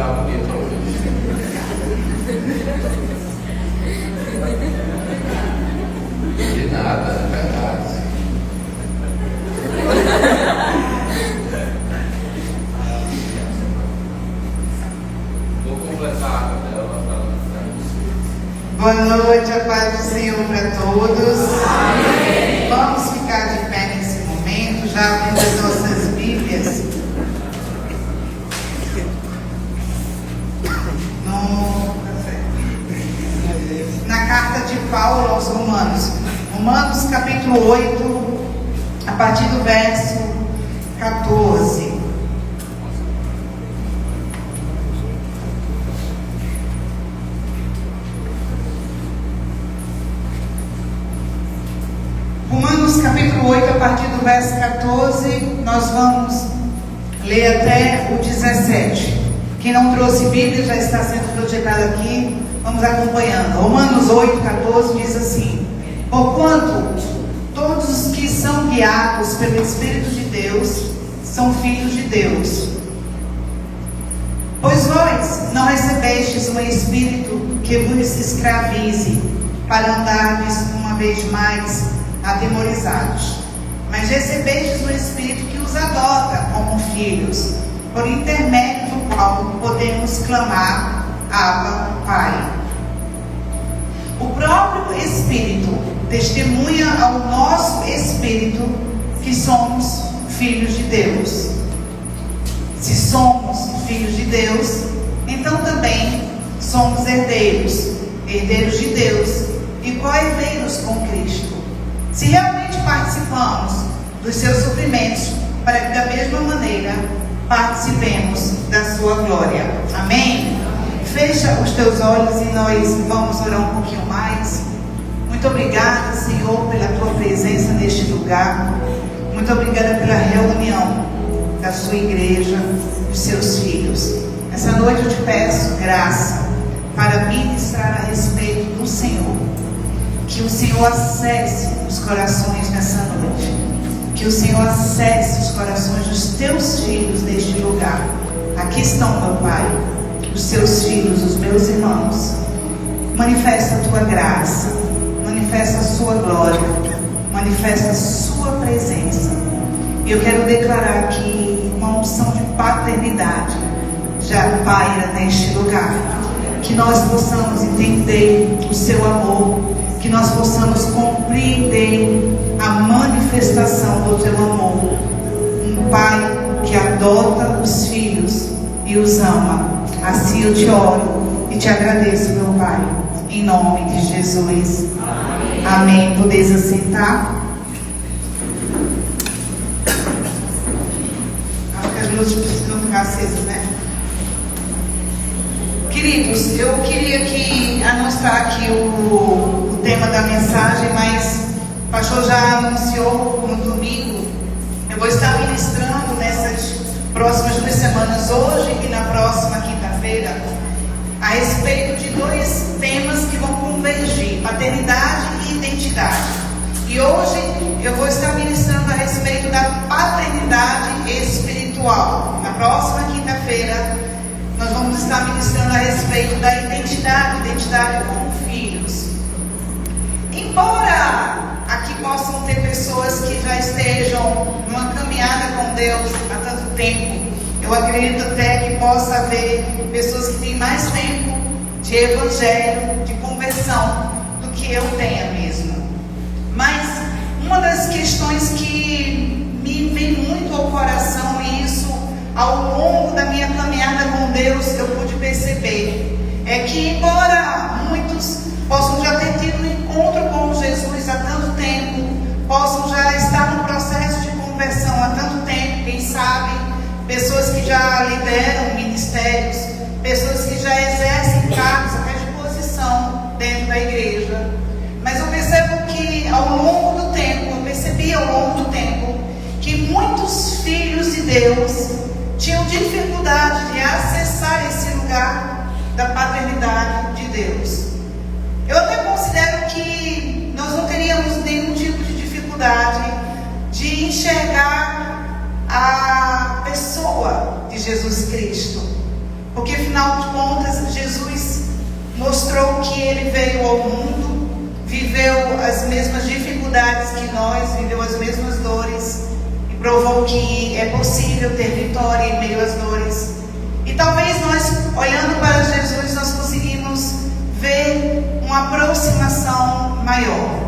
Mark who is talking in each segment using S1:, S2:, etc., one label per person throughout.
S1: Tá bonito hoje. De nada, é verdade. Vou completar ela.
S2: Boa noite, a paz do Senhor para todos. Amém. Vamos ficar de pé nesse momento, já abrindo as nossas Bíblias. Na carta de Paulo aos Romanos. Romanos capítulo 8, a partir do verso 14. Romanos capítulo 8, a partir do verso 14, nós vamos ler até o 17. Quem não trouxe Bíblia já está sendo projetado aqui, vamos acompanhando. Romanos 8, 14 diz assim: porquanto todos os que são guiados pelo Espírito de Deus são filhos de Deus. Pois vós não recebestes um espírito que vos escravize para andardes uma vez mais atemorizados, mas recebestes o Espírito que os adota como filhos, por intermédio do qual podemos clamar: Abba, Pai. O próprio Espírito testemunha ao nosso espírito que somos filhos de Deus. Se somos filhos de Deus, então também somos herdeiros, herdeiros de Deus e co-herdeiros com Cristo. Se realmente participamos dos seus sofrimentos, para que da mesma maneira participemos da sua glória. Amém? Fecha os teus olhos e nós vamos orar um pouquinho mais. Muito obrigada, Senhor, pela tua presença neste lugar. Muito obrigada pela reunião da sua igreja, dos seus filhos. Essa noite eu te peço graça para ministrar a respeito do Senhor. Que o Senhor acesse os corações nessa noite. Que o Senhor acesse os corações dos teus filhos neste lugar. Aqui estão, meu Pai, os teus filhos, os meus irmãos. Manifesta a tua graça, manifesta a sua glória, manifesta a sua presença. E eu quero declarar que uma unção de paternidade já paira neste lugar. Que nós possamos entender o seu amor, que nós possamos compreender a manifestação do teu amor. Um Pai que adota os filhos e os ama. Assim eu te oro e te agradeço, meu Pai, em nome de Jesus. Amém. Amém. Podeis assentar. Acho que as luzes precisam ficar acesas, né? Queridos, eu queria mostrar aqui o tema da mensagem, mas o pastor já anunciou no domingo. Eu vou estar ministrando nessas próximas 2 semanas, hoje e na próxima quinta-feira, a respeito de 2 temas que vão convergir: paternidade e identidade. E hoje eu vou estar ministrando a respeito da paternidade espiritual. Na próxima quinta-feira nós vamos estar ministrando a respeito da identidade como filhos. Embora aqui possam ter pessoas que já estejam numa caminhada com Deus há tanto tempo, eu acredito até que possa haver pessoas que têm mais tempo de evangelho, de conversão, do que eu tenha mesmo. Mas uma das questões que me vem muito ao coração, e isso ao longo da minha caminhada com Deus eu pude perceber, é que embora muitos possam já ter tido um encontro com Jesus há tanto tempo, possam já estar no processo de conversão há tanto tempo, quem sabe, pessoas que já lideram ministérios, pessoas que já exercem cargos até de posição dentro da igreja, mas eu percebo que ao longo do tempo, que muitos filhos de Deus tinham dificuldade de acessar esse lugar da paternidade de Deus. Eu até considero que nós não teríamos nenhum tipo de dificuldade de enxergar a pessoa de Jesus Cristo. Porque afinal de contas, Jesus mostrou que ele veio ao mundo, viveu as mesmas dificuldades que nós, viveu as mesmas dores, e provou que é possível ter vitória em meio às dores. E talvez nós, olhando para Jesus, nós conseguimos ver uma aproximação maior.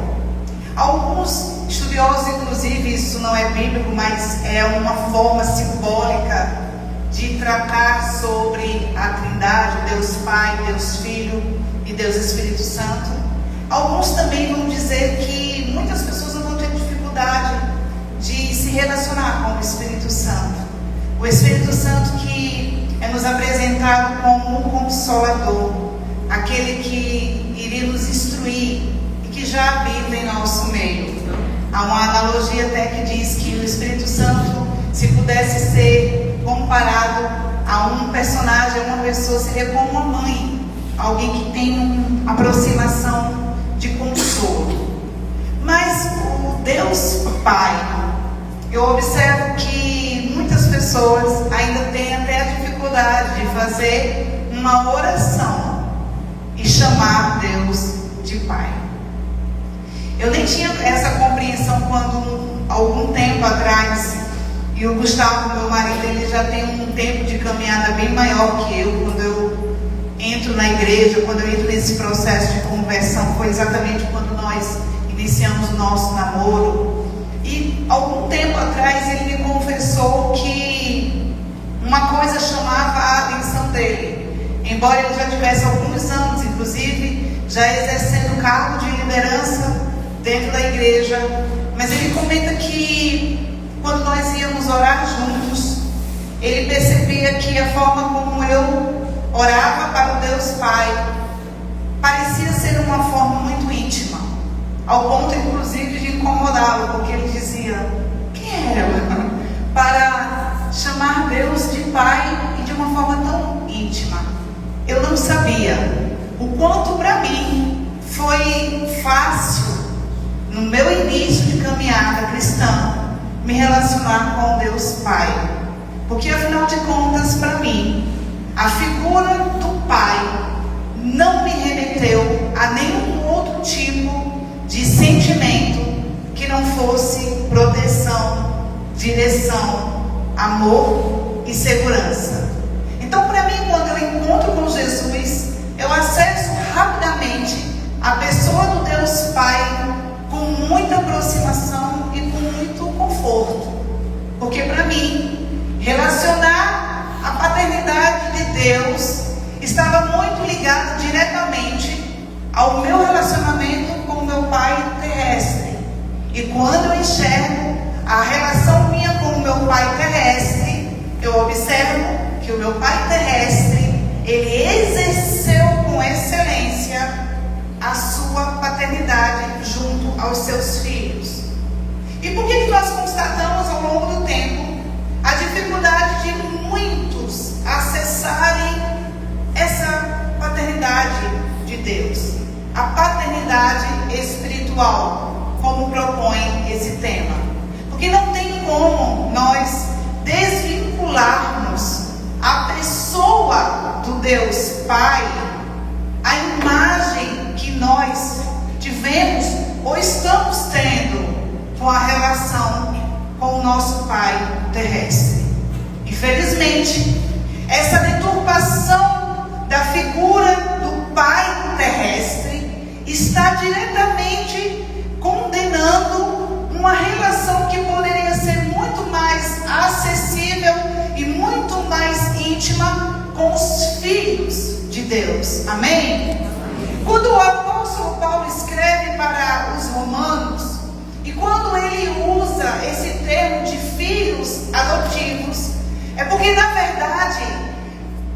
S2: Alguns estudiosos, inclusive, isso não é bíblico, mas é uma forma simbólica de tratar sobre a Trindade, Deus Pai, Deus Filho e Deus Espírito Santo. Alguns também vão dizer que muitas pessoas não vão ter dificuldade de se relacionar com o Espírito Santo. O Espírito Santo que é nos apresentado como um consolador, aquele que iria nos instruir e que já habita em nosso meio. Há uma analogia até que diz que o Espírito Santo, se pudesse ser comparado a um personagem, a uma pessoa, seria como uma mãe, alguém que tem uma aproximação de consolo. Mas o Deus Pai, eu observo que muitas pessoas ainda têm até a dificuldade de fazer uma oração e chamar Deus de Pai. Eu nem tinha essa compreensão quando, algum tempo atrás, e o Gustavo, meu marido, ele já tem um tempo de caminhada bem maior que eu. Quando eu entro na igreja, quando eu entro nesse processo de conversão, foi exatamente quando nós iniciamos o nosso namoro. E algum tempo atrás ele me confessou que uma coisa chamava a atenção dele. Embora ele já tivesse alguns anos, inclusive, já exercendo cargo de liderança dentro da igreja, mas ele comenta que quando nós íamos orar juntos, ele percebia que a forma como eu orava para o Deus Pai parecia ser uma forma muito íntima, ao ponto inclusive de incomodá-lo, porque ele dizia: quem é ela para chamar Deus de Pai e de uma forma tão íntima? Eu não sabia o quanto para mim foi fácil, no meu início de caminhada cristã, me relacionar com Deus Pai. Porque afinal de contas, para mim, a figura do Pai não me remeteu a nenhum outro tipo de sentimento que não fosse proteção, direção, amor e segurança. Então, para mim, quando eu encontro com Jesus, eu acesso rapidamente a pessoa do Deus Pai com muita aproximação e com muito conforto. Porque para mim, relacionar a paternidade de Deus estava muito ligado diretamente ao meu relacionamento com o meu Pai terrestre. E quando eu enxergo a relação minha com o meu Pai terrestre, eu observo que o meu Pai terrestre, ele exerceu com excelência a sua paternidade junto aos seus filhos. E por que nós constatamos ao longo do tempo a dificuldade de muitos acessarem essa paternidade de Deus, a paternidade espiritual, como propõe esse tema? Porque não tem como nós desvincularmos a pessoa do Deus Pai, a imagem que nós tivemos ou estamos tendo com a relação com o nosso Pai terrestre. Infelizmente, essa deturpação da figura do Pai terrestre está diretamente condenando uma relação que poderia ser muito mais acessível e muito mais íntima com os filhos de Deus. Amém? Quando o apóstolo Paulo escreve para os romanos, e quando ele usa esse termo de filhos adotivos, é porque na verdade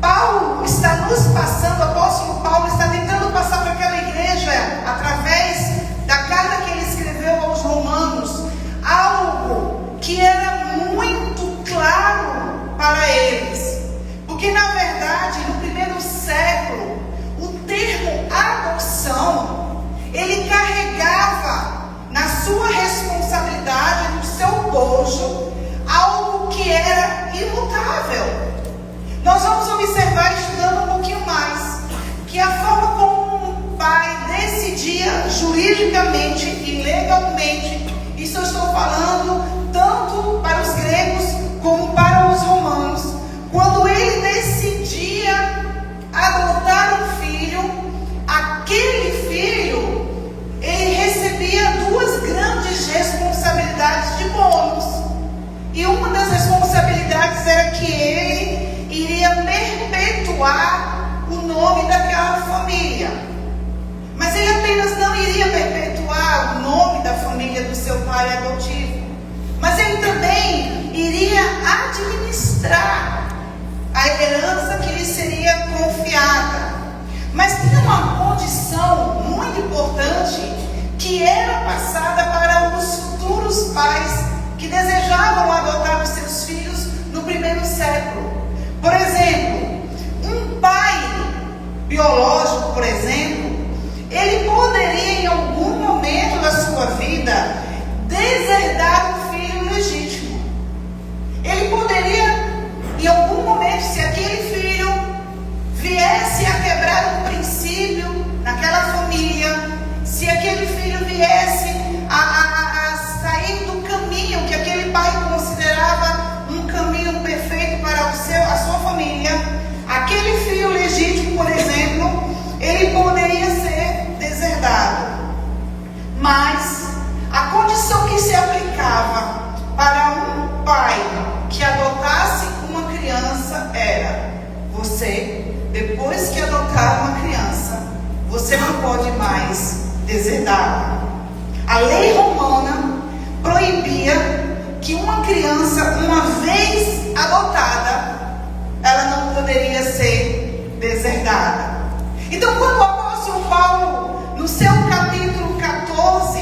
S2: Paulo está nos passando, o apóstolo Paulo está tentando passar para aquela igreja, através da carta que ele escreveu aos romanos, algo que era muito claro para eles. Porque na verdade, no primeiro século, o termo adoção, ele carregava na sua responsabilidade, no seu bojo, algo que era imutável. Nós vamos observar, estudando um pouquinho mais, que a forma como um pai decidia juridicamente e legalmente, isso eu estou falando tanto para os gregos como para os romanos, quando ele decidia adotar um filho, aquele filho, ele recebia duas grandes responsabilidades de bônus. E uma das responsabilidades era que ele iria perpetuar o nome daquela família. Mas ele apenas não iria perpetuar o nome da família do seu pai adotivo, mas ele também iria administrar a herança que lhe seria confiada. Mas tinha uma condição muito importante que era passada para os futuros pais que desejavam adotar os seus filhos no primeiro século. Por exemplo, um pai biológico, por exemplo, ele poderia em algum momento da sua vida deserdar o filho legítimo. Ele poderia em algum momento, se aquele filho viesse a quebrar um princípio naquela família, se aquele filho viesse a sair do caminho que aquele pai considerava um caminho perfeito para a sua família, aquele filho legítimo, por exemplo, ele poderia ser deserdado. Mas a condição que se aplicava para um pai que adotasse uma criança era: você, depois que adotar uma criança, você não pode mais deserdá-la. A lei romana proibia que uma criança, uma vez adotada, ela não poderia ser deserdada. Então, quando o apóstolo Paulo, no seu capítulo 14,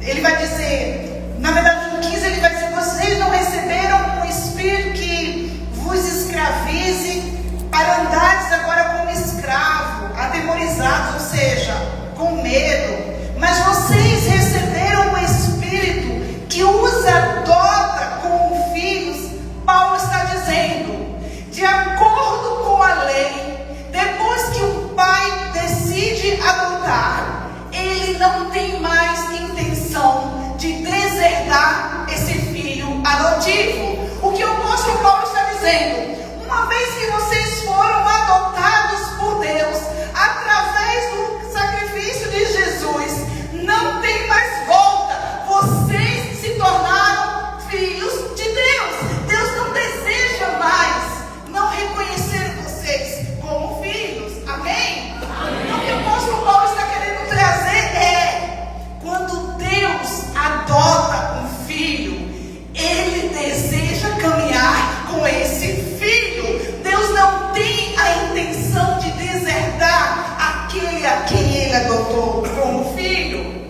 S2: ele vai dizer, na verdade no 15 ele vai dizer: vocês não receberam um espírito que vos escravize para andares agora como escravo, atemorizados, ou seja, com medo, mas vocês receberam um espírito que os adota como filhos. Paulo está dizendo, de acordo com a lei, depois que um pai decide adotar, ele não tem mais intenção de deserdar esse filho adotivo. O que o apóstolo Paulo está dizendo: uma vez que vocês foram adotados por Deus, através do sacrifício de Jesus, não tem mais volta. Vocês se tornaram filhos de Deus. Deus não deseja mais não reconhecer vocês como filhos. Amém? Amém. O que o apóstolo Paulo está querendo trazer é: quando Deus adota um filho, ele deseja caminhar com esse filho. Deus não tem a intenção de deserdar aquele a quem ele adotou como filho.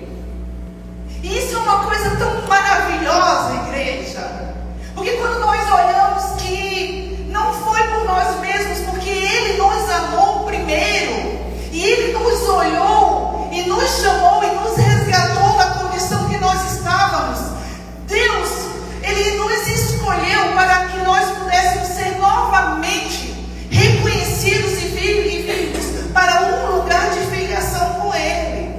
S2: E isso é uma coisa tão maravilhosa, igreja, porque quando nós olhamos que não foi por nós mesmos, porque ele nos amou primeiro, e ele nos olhou e nos chamou e nos resgatou da condição que nós estávamos. Deus, ele nos escolheu para que nós pudéssemos ser novamente reconhecidos e vivos para um lugar de filiação com ele.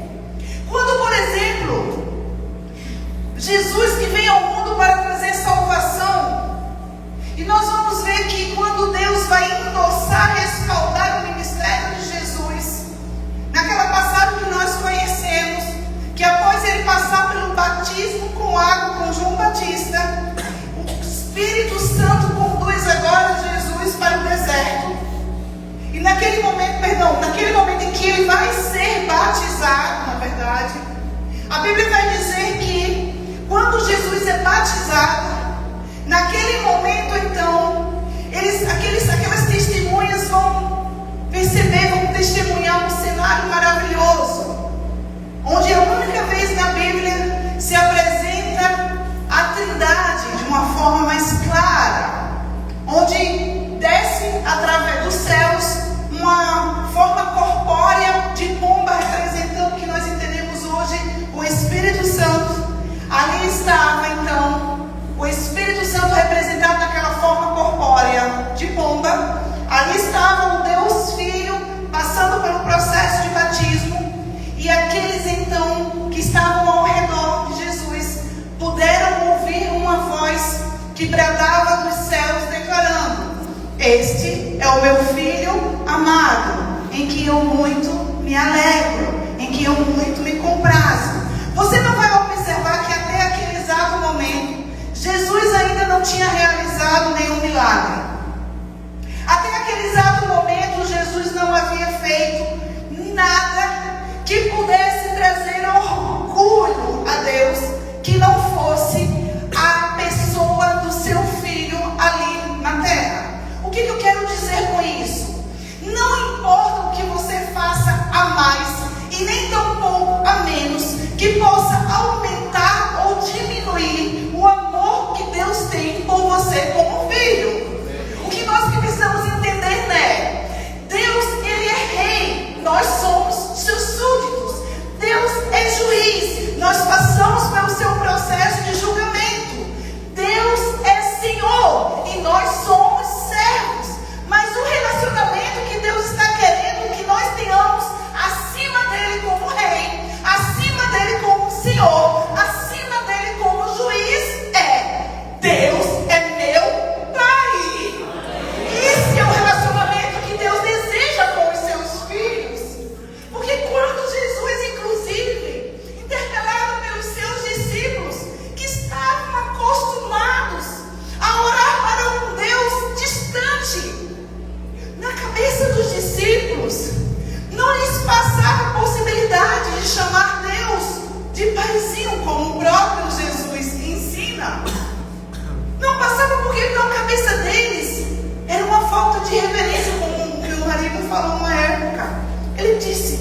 S2: Quando, por exemplo, Jesus que vem ao mundo para trazer salvação, e nós vamos ver que quando Deus vai endossar, respaldar o ministério de Jesus, naquela passagem que nós conhecemos, que após ele passar pelo batismo com água com João Batista, o Espírito Santo conduz agora Jesus para o deserto. E naquele momento em que ele vai ser batizado, na verdade, a Bíblia vai dizer que quando Jesus é batizado, naquele momento então, aquelas testemunhas vão perceber, vão testemunhar um cenário maravilhoso, onde a única vez na Bíblia se apresenta a Trindade de uma forma mais clara, onde desce através dos céus uma forma corpórea de pomba, representando o que nós entendemos hoje, o Espírito Santo. Ali estava então o Espírito Santo representado naquela forma corpórea de pomba. Ali é o meu filho amado, em que eu muito me alegro, em que eu muito me comprazo. Você não vai observar que até aquele exato momento, Jesus ainda não tinha realizado nenhum milagre. Até aquele exato momento, Jesus não havia feito nada que pudesse trazer orgulho a Deus, que não fosse a pessoa do seu filho ali na terra. O que eu quero dizer com isso? Não importa o que você faça a mais e nem tampouco a menos, que possa aumentar ou diminuir o amor que Deus tem por você como filho. O que nós precisamos entender é: Deus, Ele é rei, nós somos seus súditos. Deus é juiz, nós passamos pelo seu processo de julgamento. Deus é Senhor e nós somos servos. Mas o relacionamento que Deus está querendo que nós tenhamos acima dele como rei, acima dele como Senhor, acima dele como juiz, é: Deus é meu Pai. Esse é o relacionamento que Deus deseja com os seus filhos. Porque quando Jesus, inclusive, interpelado pelos seus discípulos, que estavam acostumados a orar para um Deus distante, na cabeça dos discípulos não lhes passava a possibilidade de chamar Deus de paizinho, como o próprio Jesus ensina. Não passava, porque na cabeça deles era uma falta de reverência, como o que o marido falou uma época. Ele disse: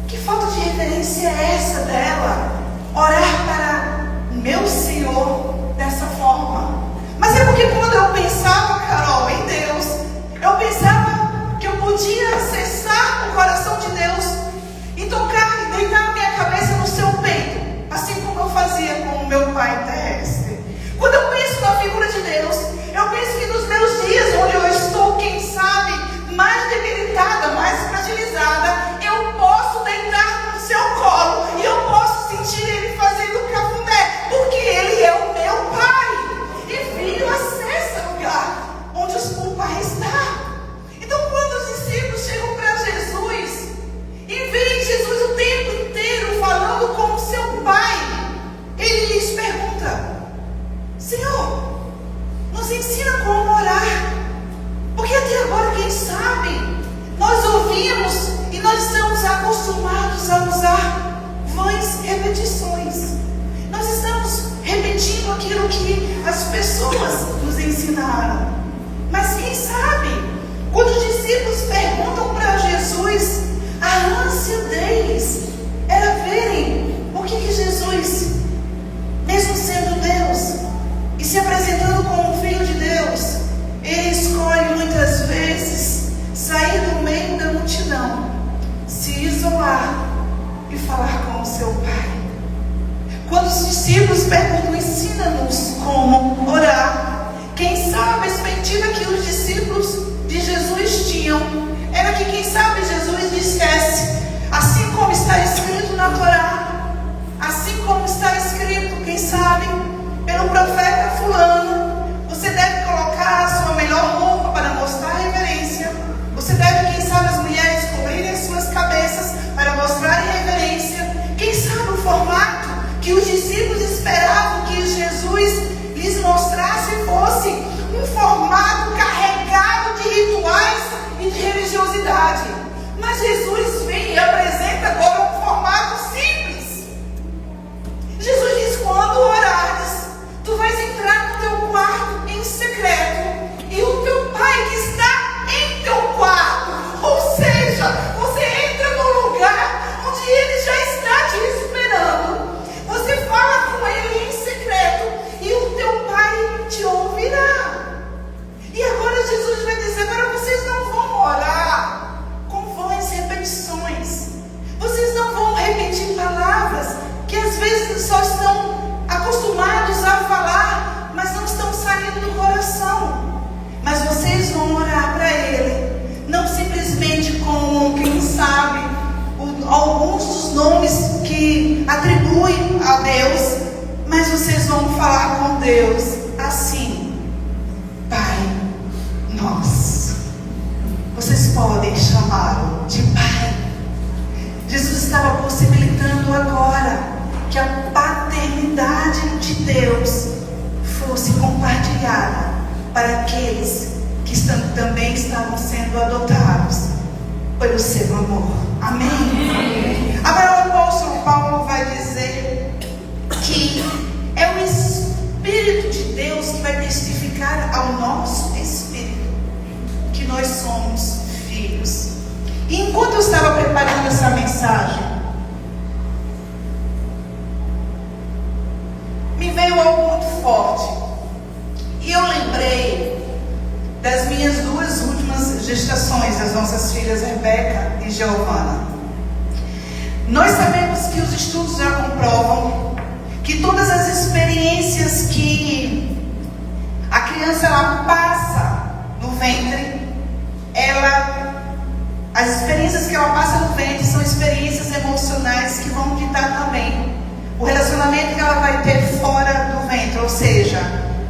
S2: que falta de reverência é essa dela? Orar para meu Senhor dessa forma. Mas é porque quando eu pensava, Carol, em Deus, eu pensava que eu podia acessar o coração de Deus e tocar e deitar a minha cabeça no seu peito, assim como eu fazia com o meu pai terrestre. Quando eu penso na figura de Deus, eu penso que nos meus dias onde eu estou, quem sabe, mais debilitada, mais fragilizada, eu posso deitar no seu colo e eu posso sentir Ele fazendo cafuné, porque Ele é o meu Pai e filho acessa o lugar onde o Pai está. Então, quando os discípulos chegam para Jesus e veem Jesus o tempo inteiro falando com o seu Pai, Ele lhes pergunta: Senhor, nos ensina como orar, porque até agora, quem sabe, nós ouvimos e nós estamos acostumados a usar vãs repetições. Nós estamos repetindo aquilo que as pessoas nos ensinaram. Mas quem sabe, quando os discípulos perguntam para Jesus, a ânsia deles era verem o que Jesus, mesmo sendo Deus e se apresentando como Filho de Deus, Ele escolhe muitas vezes sair do meio da multidão, se isolar e falar com o seu Pai. Quando os discípulos perguntam: ensina-nos como orar, quem sabe a expectativa que os discípulos de Jesus tinham era que, quem sabe, Jesus dissesse: assim como está escrito na Torá, assim como está escrito, quem sabe, pelo profeta fulano, você deve colocar a sua melhor roupa para mostrar reverência. Você deve, quem sabe, as mulheres cobrirem as suas cabeças para mostrar reverência. Quem sabe o formato que os discípulos esperavam que Jesus lhes mostrasse fosse um formato carregado de rituais e de religiosidade. Mas Jesus vem e apresenta agora um formato simples. Jesus diz: quando orares, tu vais entrar no teu quarto em secreto, e o teu Pai que está em teu quarto, ou seja, você entra no lugar onde Ele já está te esperando. Você fala com Ele em secreto e o teu Pai te ouvirá. E agora Jesus vai dizer: para vocês não vão orar com vãs repetições. Vocês não vão repetir palavras que às vezes só estão acostumados a falar, mas não estão saindo do coração. Mas vocês vão orar para Ele, não simplesmente com, quem sabe, alguns dos nomes que atribuem a Deus, mas vocês vão falar com Deus assim: Pai nosso. podem chamá-lo de Pai. Jesus estava possibilitando agora que a paternidade de Deus fosse compartilhada para aqueles que também estavam sendo adotados pelo seu amor. Amém? Agora o apóstolo Paulo vai dizer que é o Espírito de Deus que vai testificar ao nosso espírito que nós somos filhos. E enquanto eu estava preparando essa mensagem, me veio algo muito forte. E eu lembrei das minhas duas últimas gestações, das nossas filhas Rebeca e Giovana. Nós sabemos que os estudos já comprovam que todas as experiências que a criança ela passa no ventre, as experiências que ela passa no ventre são experiências emocionais que vão ditar também o relacionamento que ela vai ter fora do ventre. Ou seja,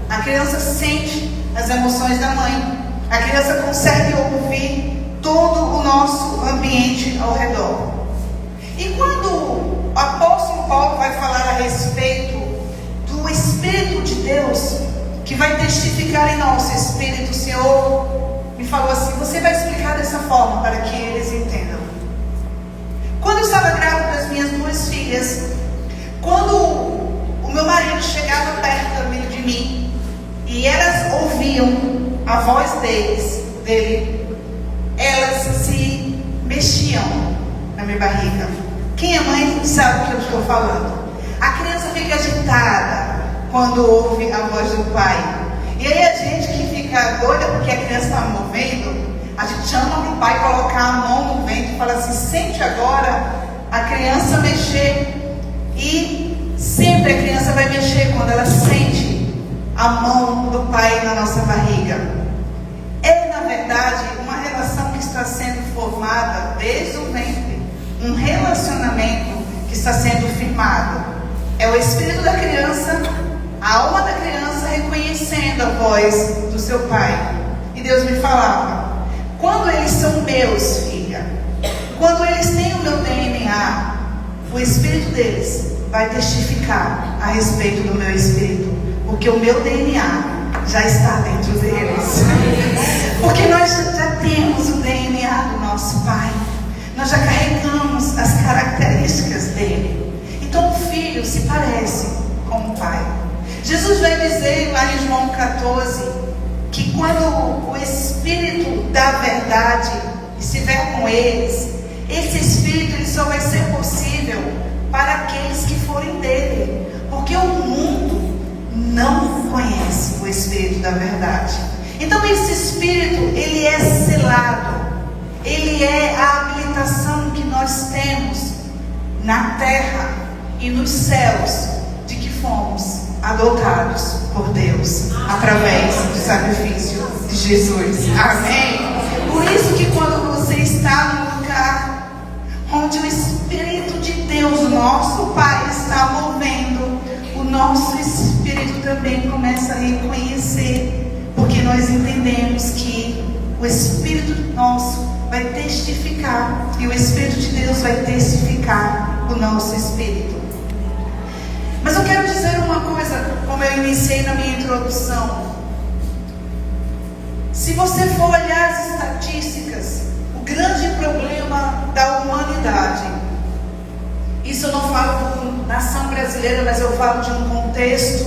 S2: a criança sente as emoções da mãe, a criança consegue ouvir todo o nosso ambiente ao redor. E quando o apóstolo Paulo vai falar a respeito do Espírito de Deus que vai testificar em nosso espírito, o Senhor me falou assim: você vai explicar dessa forma para que eles entendam. Quando eu estava grávida das minhas duas filhas, quando o meu marido chegava perto de mim e elas ouviam a voz dele, elas se mexiam na minha barriga. Quem é mãe sabe o que eu estou falando. A criança fica agitada quando ouve a voz do pai. E aí a gente que fica doida porque a criança está movendo, a gente chama para o pai colocar a mão no ventre e fala assim: sente agora a criança mexer. E sempre a criança vai mexer quando ela sente a mão do pai na nossa barriga. É, na verdade, uma relação que está sendo formada desde o ventre, um relacionamento que está sendo firmado. É o espírito da criança, a alma da criança reconhecendo a voz do seu pai. E Deus me falava: quando eles são meus, filha, quando eles têm o meu DNA, o espírito deles vai testificar a respeito do meu espírito, porque o meu DNA já está dentro deles. Porque nós já temos o DNA do nosso pai, nós já carregamos as características dele. Então o filho se parece com o pai. Jesus vai dizer lá em João 14 que quando o Espírito da verdade estiver com eles, esse Espírito ele só vai ser possível para aqueles que forem dele, porque o mundo não conhece o Espírito da verdade. Então esse Espírito ele é selado, ele é a habilitação que nós temos na terra e nos céus de que fomos adotados por Deus através do sacrifício de Jesus. Amém? Por isso que quando você está num lugar onde o Espírito de Deus, o nosso Pai, está movendo, o nosso espírito também começa a reconhecer, porque nós entendemos que o Espírito nosso vai testificar e o Espírito de Deus vai testificar o nosso espírito. Mas eu quero dizer uma coisa, como eu iniciei na minha introdução. Se você for olhar as estatísticas, o grande problema da humanidade, isso eu não falo da nação brasileira, mas eu falo de um contexto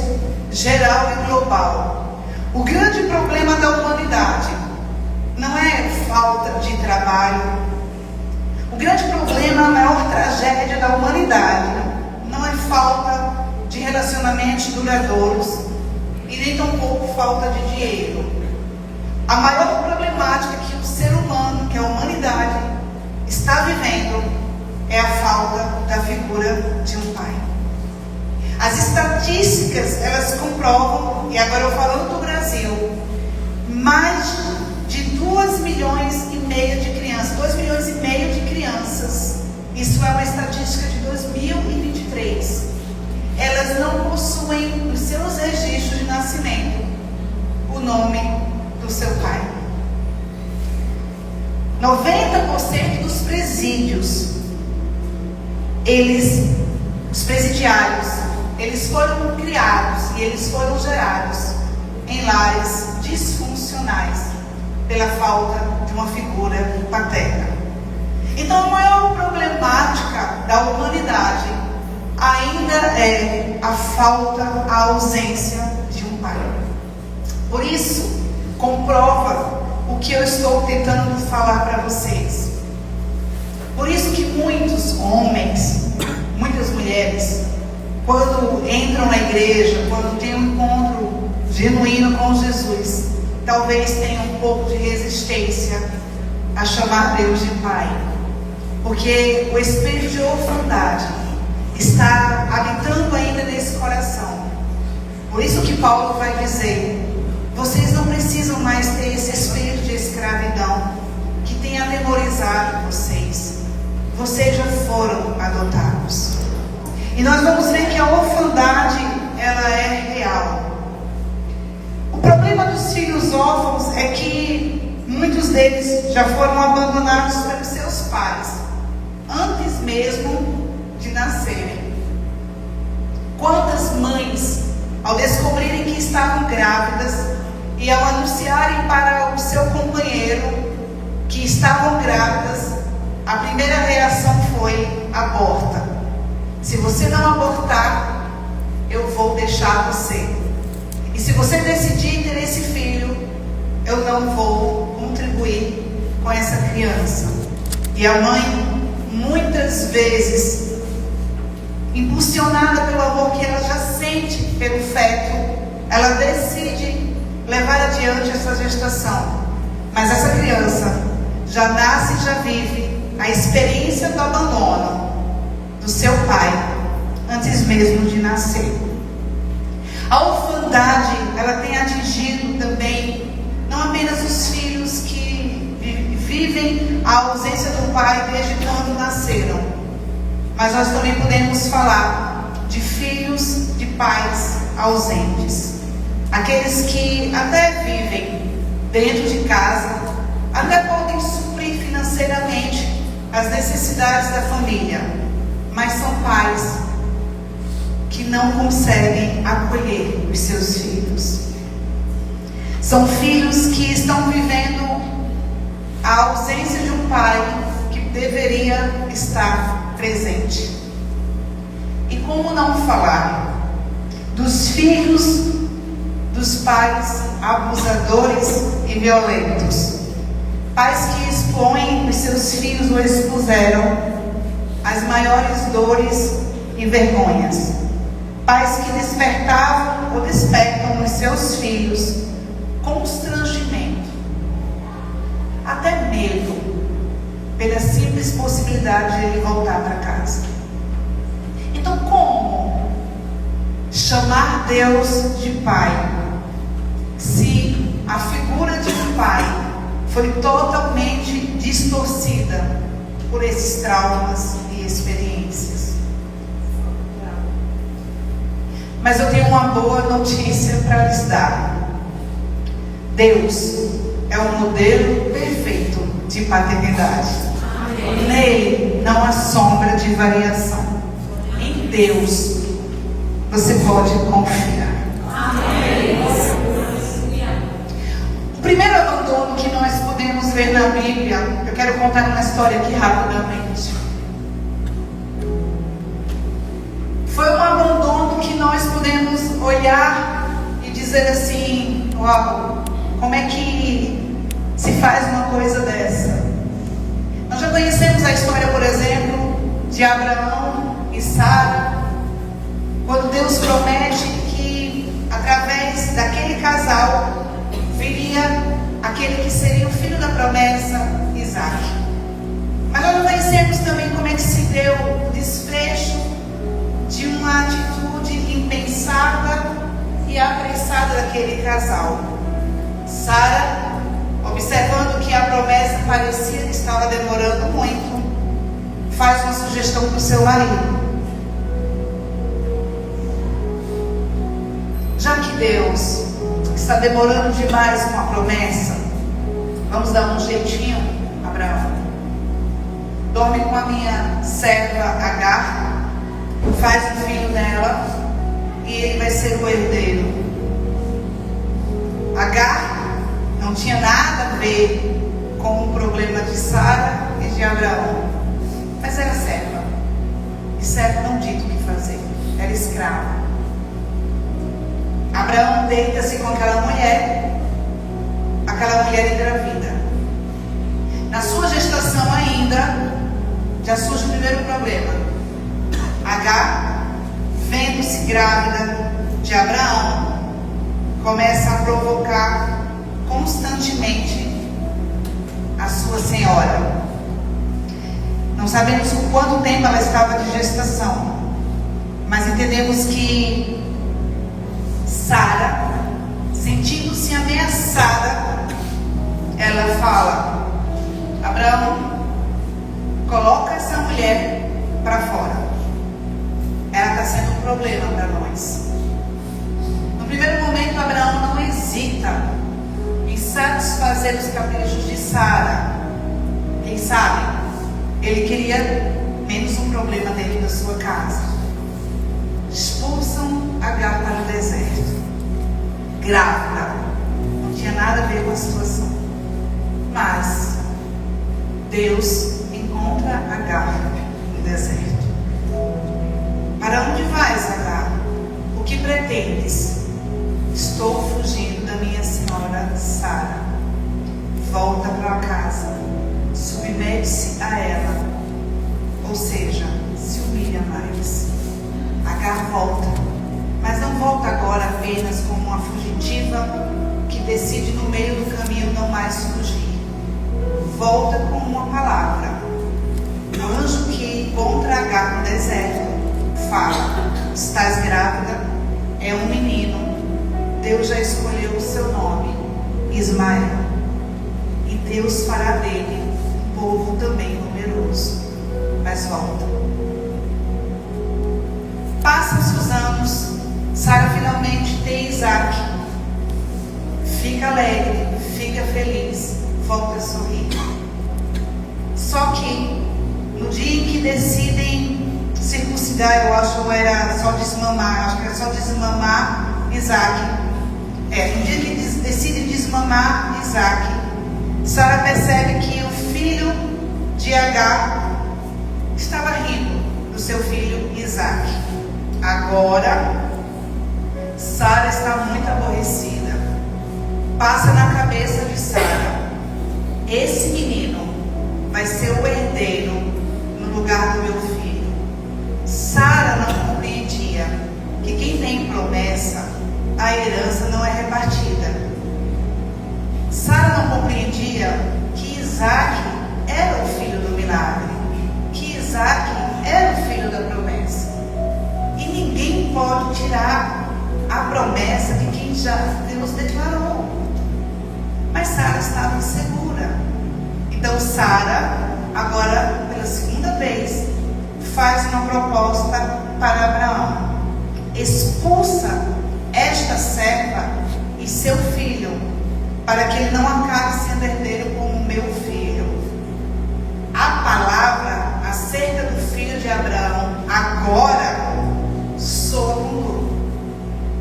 S2: geral e global. O grande problema da humanidade não é falta de trabalho. O grande problema, a maior tragédia da humanidade não é falta de relacionamentos duradouros e nem tampouco falta de dinheiro. A maior problemática que o ser humano, que a humanidade está vivendo é a falta da figura de um pai. As estatísticas, elas comprovam, e agora eu falando do Brasil, mais de 2,5 milhões de crianças, 2,5 milhões de crianças, isso é uma estatística de 2023, elas não possuem nos seus registros de nascimento o nome do seu pai. 90% dos presídios, os presidiários, eles foram criados e eles foram gerados em lares disfuncionais pela falta de uma figura paterna. Então, a maior problemática da humanidade ainda é a falta, a ausência de um pai. Por isso, comprova o que eu estou tentando falar para vocês. Por isso que muitos homens, muitas mulheres, quando entram na igreja, quando tem um encontro genuíno com Jesus, talvez tenham um pouco de resistência a chamar Deus de Pai, porque o espírito de orfandade está habitando ainda nesse coração. Por isso que Paulo vai dizer: vocês não precisam mais ter esse espírito de escravidão que tem atemorizado vocês. Vocês já foram adotados. E nós vamos ver que a orfandade, ela é real. O problema dos filhos órfãos é que muitos deles já foram abandonados pelos seus pais, antes mesmo de nascerem. Quantas mães, ao descobrirem que estavam grávidas e ao anunciarem para o seu companheiro que estavam grávidas, a primeira reação foi: aborta. Se você não abortar, eu vou deixar você. E se você decidir ter esse filho, eu não vou contribuir com essa criança. E a mãe, muitas vezes, impulsionada pelo amor que ela já sente pelo feto, ela decide levar adiante essa gestação. Mas essa criança já nasce e já vive a experiência do abandono do seu pai, antes mesmo de nascer. A orfandade, ela tem atingido também, não apenas os filhos que vivem a ausência do pai desde quando nasceram, mas nós também podemos falar de filhos de pais ausentes. Aqueles que até vivem dentro de casa, até podem suprir financeiramente as necessidades da família, mas são pais que não conseguem acolher os seus filhos. São filhos que estão vivendo a ausência de um pai que deveria estar presente. E como não falar dos filhos dos pais abusadores e violentos? Pais que expõem os seus filhos ou expuseram as maiores dores e vergonhas. Pais que despertavam ou despertam nos seus filhos constrangimento, até medo, pela simples possibilidade de ele voltar para casa. Então, como chamar Deus de Pai, se a figura de um pai foi totalmente distorcida por esses traumas e experiências? Mas eu tenho uma boa notícia para lhes dar. Deus é o modelo perfeito de paternidade. Amém. Nele não há sombra de variação. Em Deus você pode confiar. Amém. O primeiro abandono que nós podemos ver na Bíblia, eu quero contar uma história aqui rapidamente. Foi um abandono que nós podemos olhar e dizer assim: uau, como é que se faz uma coisa dessa? Nós já conhecemos a história, por exemplo, de Abraão e Sara, quando Deus promete que através daquele casal viria aquele que seria o filho da promessa, Isaac. Mas nós conhecemos também como é que se deu o desfecho de uma atitude impensada e apressada daquele casal. Sara, observando que a promessa parecia que estava demorando muito, faz uma sugestão para o seu marido: já que Deus está demorando demais com a promessa, vamos dar um jeitinho. Abraão: dorme com a minha serva Agar, faz um filho dela e ele vai ser o herdeiro. Agar não tinha nada a ver com o problema de Sara e de Abraão, mas era serva, e serva não dito o que fazer, era escrava. Abraão deita-se com aquela mulher engravida. Na sua gestação ainda, já surge o primeiro problema. Agar, vendo-se grávida de Abraão, começa a provocar constantemente a sua senhora. Não sabemos por quanto tempo ela estava de gestação, mas entendemos que Sara, sentindo-se ameaçada, ela fala: Abraão, coloca essa mulher para fora. Ela está sendo um problema para nós. No primeiro momento, Abraão não hesita em satisfazer os caprichos de Sara. Quem sabe, ele queria menos um problema dentro da sua casa. Expulsam Agar para o deserto, grávida, não tinha nada a ver com a situação. Mas Deus encontra Agar no deserto. Para onde vais, Agar? O que pretendes? Estou fugindo da minha senhora Sara. Volta para casa, submete-se a ela, ou seja, se humilha mais. Agar volta, mas não volta agora apenas como uma fugitiva que decide no meio do caminho não mais fugir. Volta com uma palavra. O anjo que encontra Agar no deserto fala: estás grávida, é um menino. Deus já escolheu o seu nome, Ismael, e Deus fará dele um povo também numeroso. Mas volta. Passam-se os anos, Sara finalmente tem Isaac. Fica alegre, fica feliz, volta a sorrir. Só que no dia em que decidem circuncidar, eu acho que era só desmamar, acho que era só desmamar Isaac. No dia que decidem desmamar Isaac, Sara percebe que o filho de Agar estava rindo do seu filho Isaac. Agora, Sara está muito aborrecida. Passa na cabeça de Sara: esse menino vai ser o herdeiro no lugar do meu filho. Sara não compreendia que quem tem promessa, a herança não é repartida. Sara não compreendia que Isaac era o filho do milagre, que Isaac era o filho da promessa. E ninguém pode tirar a promessa de quem já Deus declarou. Mas Sara estava insegura. Então Sara, agora pela segunda vez, faz uma proposta para Abraão: expulsa esta serva e seu filho, para que ele não acabe sendo herdeiro como meu filho. A palavra acerca do filho de Abraão agora soa com dor.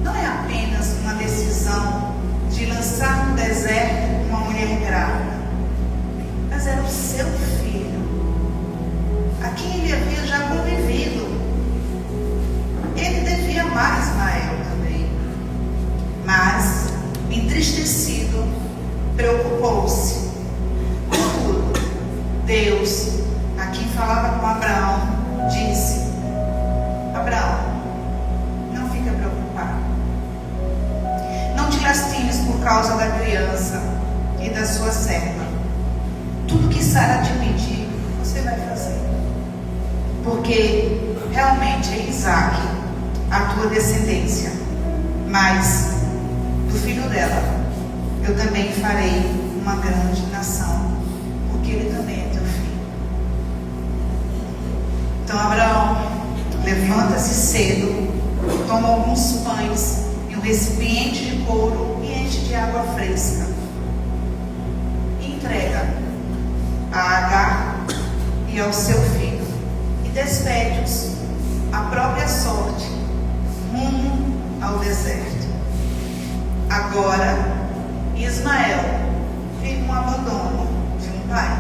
S2: Não é apenas uma decisão de lançar no deserto uma mulher grávida, mas era o seu filho, a quem ele havia já convivido. Ele devia amar Ismael também, mas entristecido, preocupou-se. Contudo, Deus, a quem falava com Abraão, disse: Abraão, não fica preocupado. Não te lastimes por causa da criança e da sua serva. Tudo que Sara te pedir, você vai fazer. Porque realmente é Isaac a tua descendência. Mas do filho dela, eu também farei uma grande nação, porque ele também é teu filho. Então Abraão levanta-se cedo, toma alguns pães e um recipiente de couro e enche de água fresca e entrega a Agar e ao seu filho e despede-os à própria sorte rumo ao deserto. Agora Ismael vive um abandono de um pai.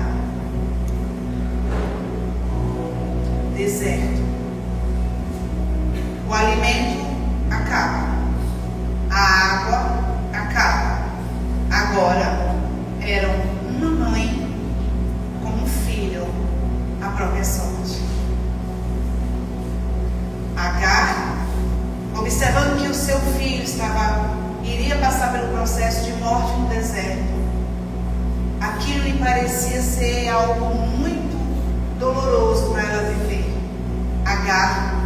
S2: Deserto. O alimento acaba, a água acaba. Agora eram uma mãe com um filho, a própria sorte. Agar, observando que o seu filho iria passar pelo processo de morte no deserto, aquilo lhe parecia ser algo muito doloroso para ela viver. Agar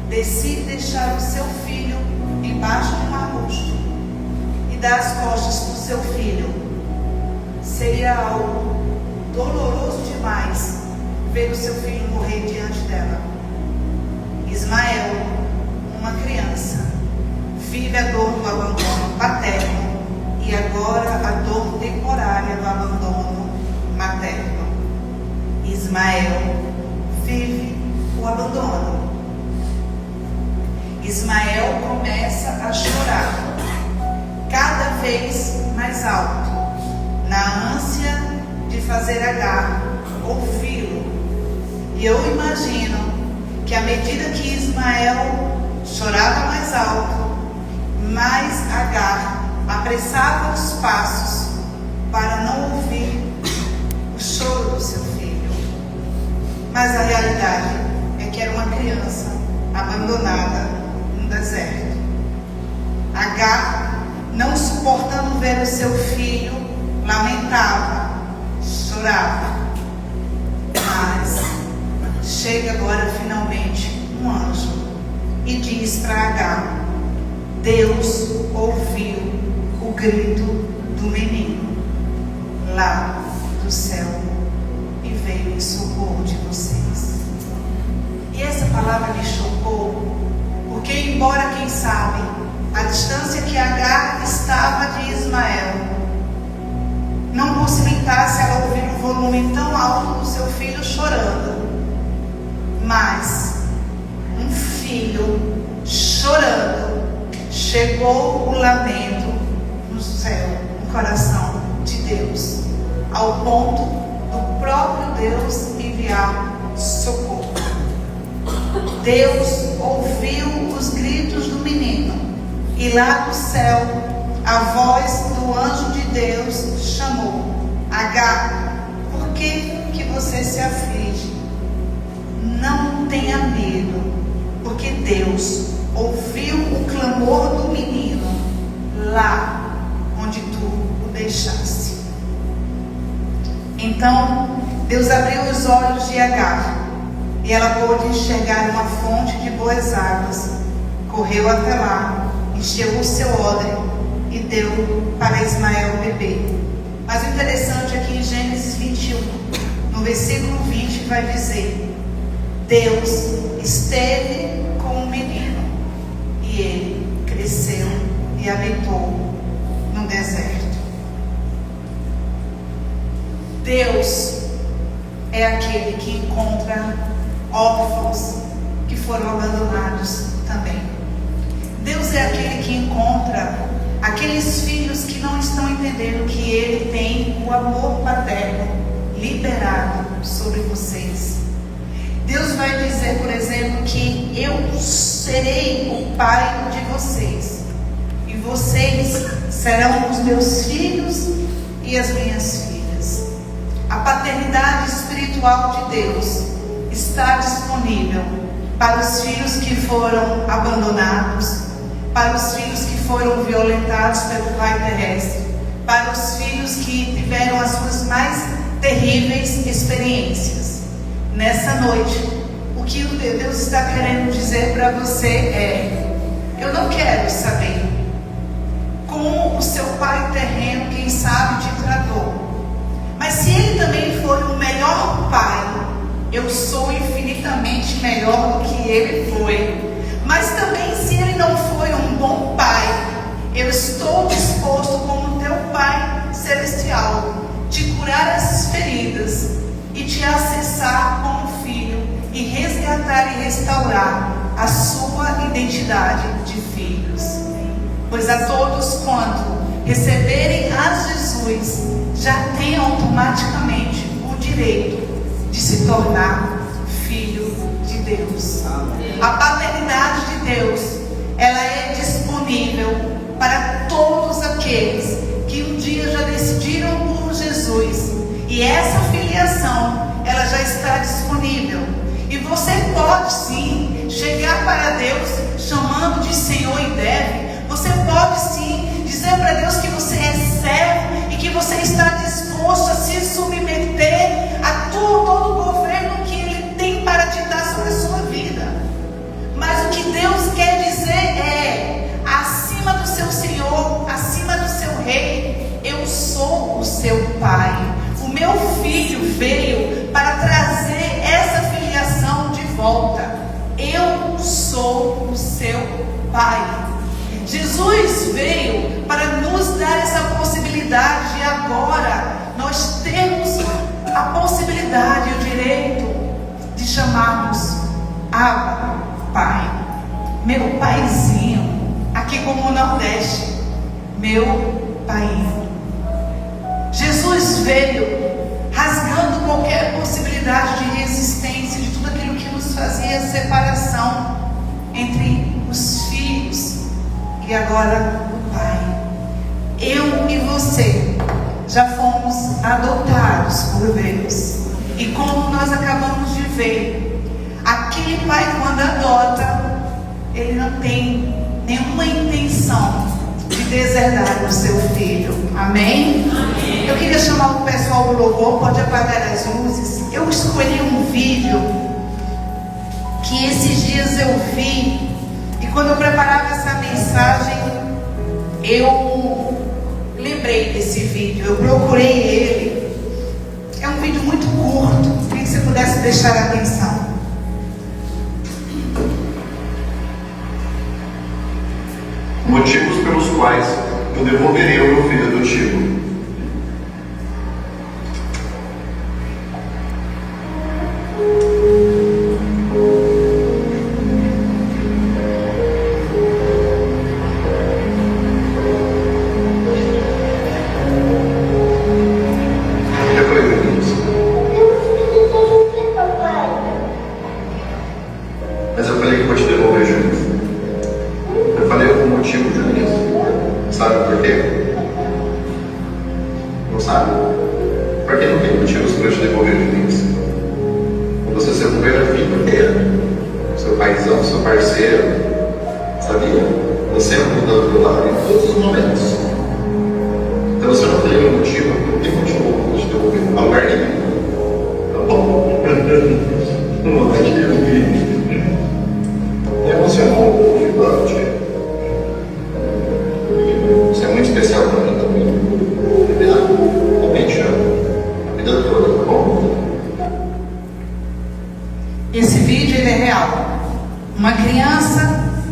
S2: decide deixar o seu filho embaixo de um arbusto e dar as costas para o seu filho. Seria algo doloroso demais ver o seu filho morrer diante dela. Ismael, uma criança, vive a dor do abandono paterno e agora a dor temporária do abandono materno. Ismael vive o abandono. Ismael começa a chorar cada vez mais alto, na ânsia de fazer Agar ouvi-lo. E eu imagino que à medida que Ismael chorava mais alto, mais Agar apressava os passos para não ouvir o choro do seu filho. Mas a realidade é que era uma criança abandonada no deserto. Agar, não suportando ver o seu filho, lamentava, chorava. Mas chega agora finalmente um anjo e diz para Agar: Deus ouviu o grito do menino lá do céu e veio em socorro de vocês. E essa palavra me chocou, porque embora, quem sabe, a distância que Agar estava de Ismael não possibilitasse ela ouvir o volume tão alto do seu filho chorando, mas um filho chorando, chegou o lamento no céu, no coração de Deus, ao ponto do próprio Deus enviar socorro. Deus ouviu os gritos do menino e lá do céu a voz do anjo de Deus chamou: Agar, por que você se aflige? Não tenha medo, porque Deus ouviu o clamor do menino lá onde tu o deixaste. Então Deus abriu os olhos de Agar e ela pôde enxergar uma fonte de boas águas. Correu até lá, encheu o seu odre e deu para Ismael beber. Mas o interessante é que em Gênesis 21, no versículo 20, vai dizer: Deus esteve com o menino e ele cresceu e habitou no deserto. Deus é aquele que encontra órfãos que foram abandonados também. Deus é aquele que encontra aqueles filhos que não estão entendendo que Ele tem o amor paterno liberado sobre vocês. Deus vai dizer, por exemplo, que eu serei o pai de vocês e vocês serão os meus filhos e as minhas filhas. A paternidade espiritual de Deus está disponível para os filhos que foram abandonados, para os filhos que foram violentados pelo pai terrestre, para os filhos que tiveram as suas mais terríveis experiências. Nessa noite, o que Deus está querendo dizer para você é: eu não quero saber como o seu pai terreno, quem sabe, te tratou, mas se ele também for o melhor pai, eu sou infinitamente melhor do que ele foi. Mas também, se ele não foi um bom pai, eu estou disposto, como teu Pai Celestial, te curar as feridas resgatar e restaurar a sua identidade de filhos. Pois a todos quanto receberem a Jesus, já têm automaticamente o direito de se tornar filho de Deus. A paternidade de Deus, ela é disponível para todos aqueles que um dia já decidiram por Jesus. E essa filiação, ela já está disponível. E você pode sim chegar para Deus chamando de Senhor e deve. Você pode sim dizer para Deus que você é servo e que você está disposto a se submeter a todo o governo que Ele tem para te dar sobre a sua vida. Mas o que Deus quer dizer é: acima do seu Senhor, acima do seu Rei, eu sou o seu Pai. O meu filho veio para trazer essa filiação de volta. Eu sou o seu Pai. Jesus veio para nos dar essa possibilidade de agora nós termos a possibilidade e o direito de chamarmos Abba, Pai. Meu paizinho, aqui como o Nordeste, meu paizinho. Jesus veio rasgando qualquer possibilidade de resistência, de tudo aquilo que nos fazia separação entre os filhos e agora o Pai. Eu e você já fomos adotados por Deus. E como nós acabamos de ver, aquele pai, quando adota, ele não tem nenhuma intenção de deserdar o seu filho. Amém? Amém. Eu queria chamar o pessoal do louvor, pode apagar as luzes. Eu escolhi um vídeo que esses dias eu vi. E quando eu preparava essa mensagem, eu lembrei desse vídeo, eu procurei ele. É um vídeo muito curto, queria que você pudesse prestar atenção.
S3: Motivos pelos quais eu devolverei o meu filho adotivo. Mas eu falei que vou te devolver, Juninho. Eu falei algum motivo, Juninho. Sabe por quê? Não sabe? Porque não tem motivos para eu te devolver, Juninho. Você se devolver a vida inteira. Seu paizão, seu parceiro. Sabia? Você é um do meu lado em todos os momentos. Então, se eu não falei o motivo, não tem motivo para te devolver a lugar nenhum. Tá bom? Não vai te devolver. Emocional, gigante. Você é muito especial para mim também. Também te amo. A vida toda, tá bom?
S2: Esse vídeo ele é real. Uma criança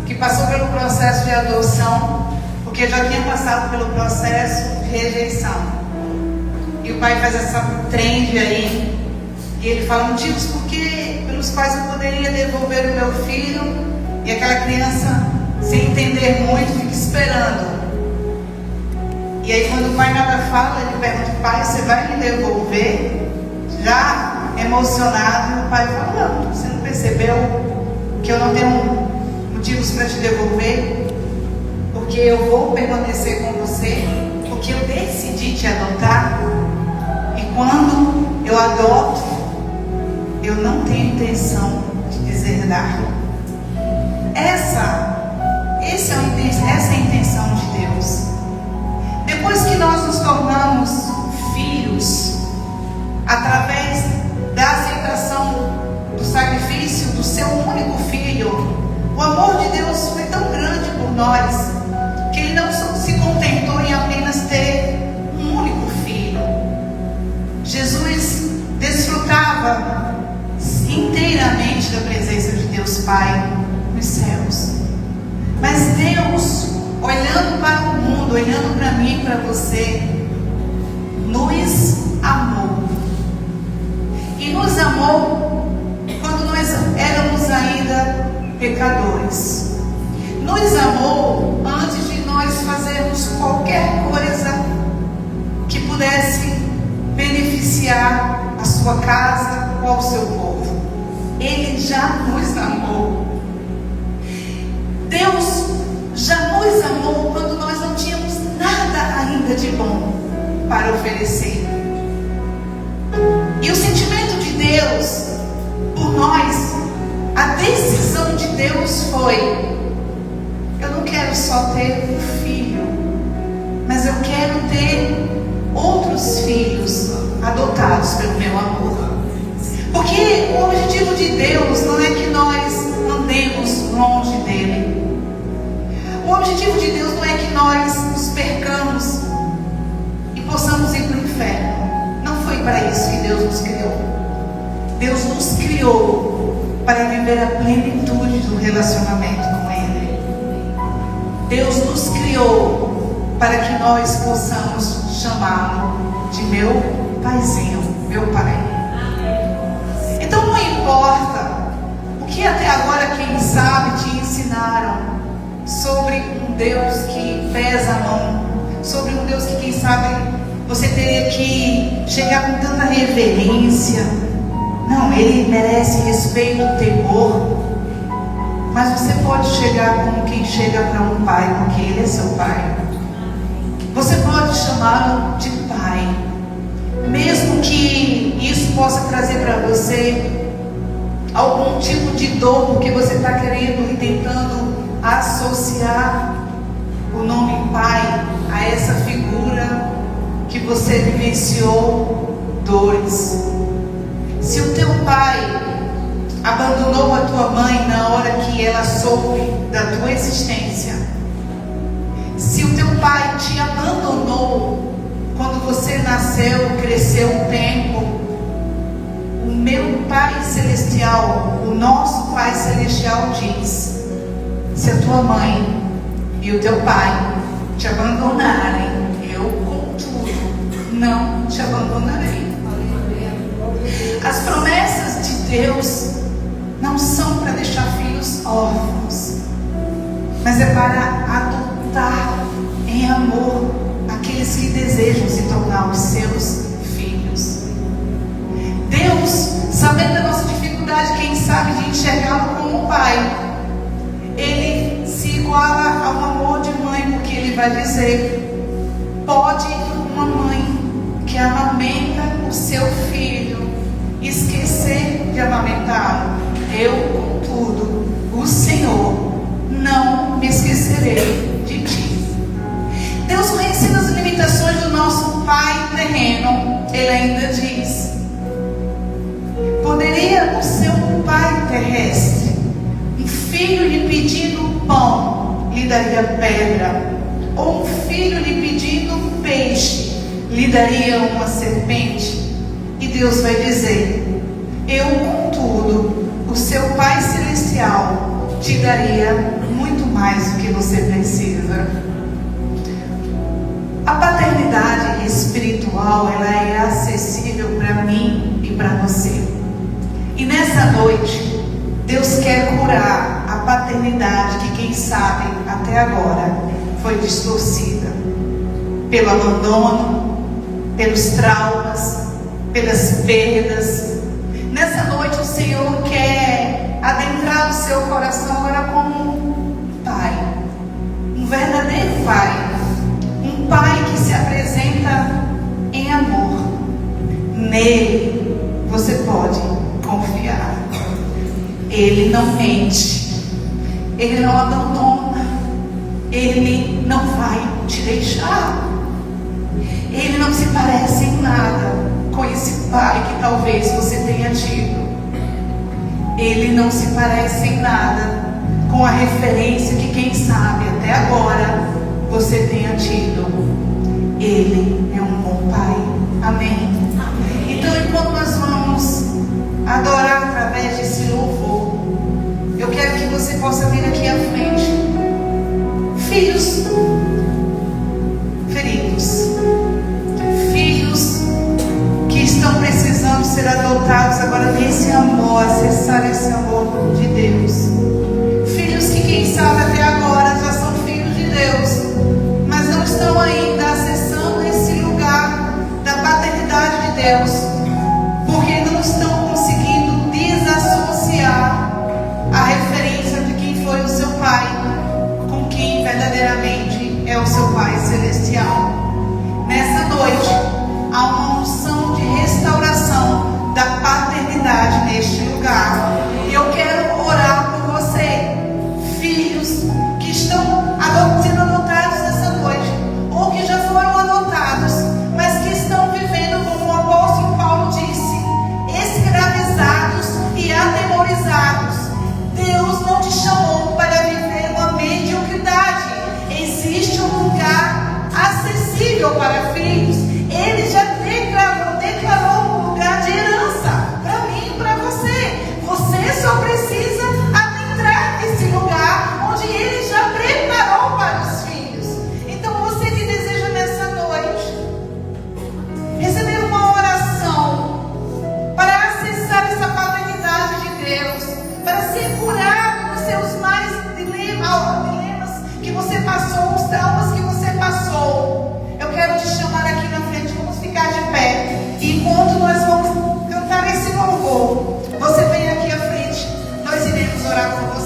S2: que passou pelo processo de adoção, porque já tinha passado pelo processo de rejeição. E o pai faz essa trend aí. E ele fala motivos pelos quais eu poderia devolver o meu filho. E aquela criança, sem entender muito, fica esperando. E aí quando o pai nada fala, ele pergunta: pai, você vai me devolver? Já emocionado, o pai fala: não, você não percebeu que eu não tenho motivos para te devolver? Porque eu vou permanecer com você, porque eu decidi te adotar. E quando eu adoto, eu não tenho intenção de deserdar. Essa é a intenção de Deus. Depois que nós nos tornamos filhos, através da aceitação do sacrifício do seu único filho, o amor de Deus foi tão grande por nós, que Ele não se contentou em apenas ter um único filho. Jesus desfrutava inteiramente da presença de Deus Pai nos céus. Mas Deus, olhando para o mundo, olhando para mim e para você, nos amou. E nos amou quando nós éramos pecadores. Nos amou antes de nós fazermos qualquer coisa que pudesse beneficiar a sua casa ou ao seu povo. Ele já nos amou. Deus já nos amou quando nós não tínhamos nada ainda de bom para oferecer. E o sentimento de Deus por nós, a decisão de Deus foi: eu não quero só ter um filho, mas eu quero ter outros filhos adotados pelo meu amor. Porque o objetivo de Deus não é que nós andemos longe dele. O objetivo de Deus não é que nós nos percamos e possamos ir para o inferno. Não foi para isso que Deus nos criou. Deus nos criou para viver a plenitude do relacionamento com Ele. Deus nos criou para que nós possamos chamá-lo de meu paizinho, meu pai. Então não importa o que até agora, quem sabe, te ensinaram sobre um Deus que pesa a mão, sobre um Deus que, quem sabe, você teria que chegar com tanta reverência. Não, Ele merece respeito, temor. Mas você pode chegar como quem chega para um pai, porque Ele é seu pai. Você pode chamá-lo de pai, mesmo que isso possa trazer para você algum tipo de dor, porque você está querendo e tentando associar o nome pai a essa figura que você vivenciou dores. Se o teu pai abandonou a tua mãe na hora que ela soube da tua existência, se o teu pai te abandonou quando você nasceu, cresceu um tempo, o meu Pai Celestial, o nosso Pai Celestial diz: se a tua mãe e o teu pai te abandonarem, eu, contudo, não te abandonarei. As promessas de Deus não são para deixar filhos órfãos, mas é para adotar em amor aqueles que desejam se tornar os seus filhos. Deus, sabendo da nossa dificuldade, quem sabe, de enxergá-lo como pai, Ele se iguala ao amor de mãe, porque Ele vai dizer: pode uma mãe que amamenta o seu filho esquecer de amamentá-lo? Eu, contudo, o Senhor, não me esquecerei de ti. Deus, conhecendo as limitações do nosso pai terreno, Ele ainda diz: poderia o seu pai terrestre, um filho lhe pedindo pão, lhe daria pedra? Ou um filho lhe pedindo peixe, lhe daria uma serpente? E Deus vai dizer: eu, contudo, o seu Pai Celestial, te daria muito mais do que você precisa. A paternidade espiritual, ela é acessível para mim e para você. E nessa noite, Deus quer curar a paternidade que, quem sabe, até agora foi distorcida pelo abandono, pelos traumas, pelas perdas. Nessa noite o Senhor quer adentrar o seu coração agora como um pai, um verdadeiro pai, um pai que se apresenta em amor. Nele você pode confiar. Ele não mente, Ele não abandona, Ele não vai te deixar. Ele não se parece em nada com esse pai que talvez você tenha tido. Ele não se parece em nada com a referência que, quem sabe, até agora você tenha tido. Ele é um bom pai. Amém? Então, enquanto nós vamos adorar através desse louvor, eu quero que você possa vir aqui à frente. Filhos feridos, filhos que estão precisando ser adotados agora nesse amor, acessar esse amor de Deus, Celestial. Nessa noite, há uma unção de restauração da paternidade neste lugar. E eu quero orar por você, filhos que estão sendo adotados nessa noite, ou que já foram adotados, mas que estão vivendo, como o apóstolo Paulo disse, escravizados e atemorizados. Deus não te chamou para viver uma mediocridade. Existe um lugar acessível para filhos. Ele já declarou um lugar de herança para mim e para você. Você só precisa adentrar nesse lugar onde Ele já preparou para os filhos. Então você que deseja nessa noite receber uma oração para acessar essa paternidade de Deus, para ser curado dos seus mais dilemas que você passou, os traumas que você passou, eu quero te chamar aqui na frente. Vamos ficar de pé. E enquanto nós vamos cantar esse louvor, você vem aqui à frente, nós iremos orar por você.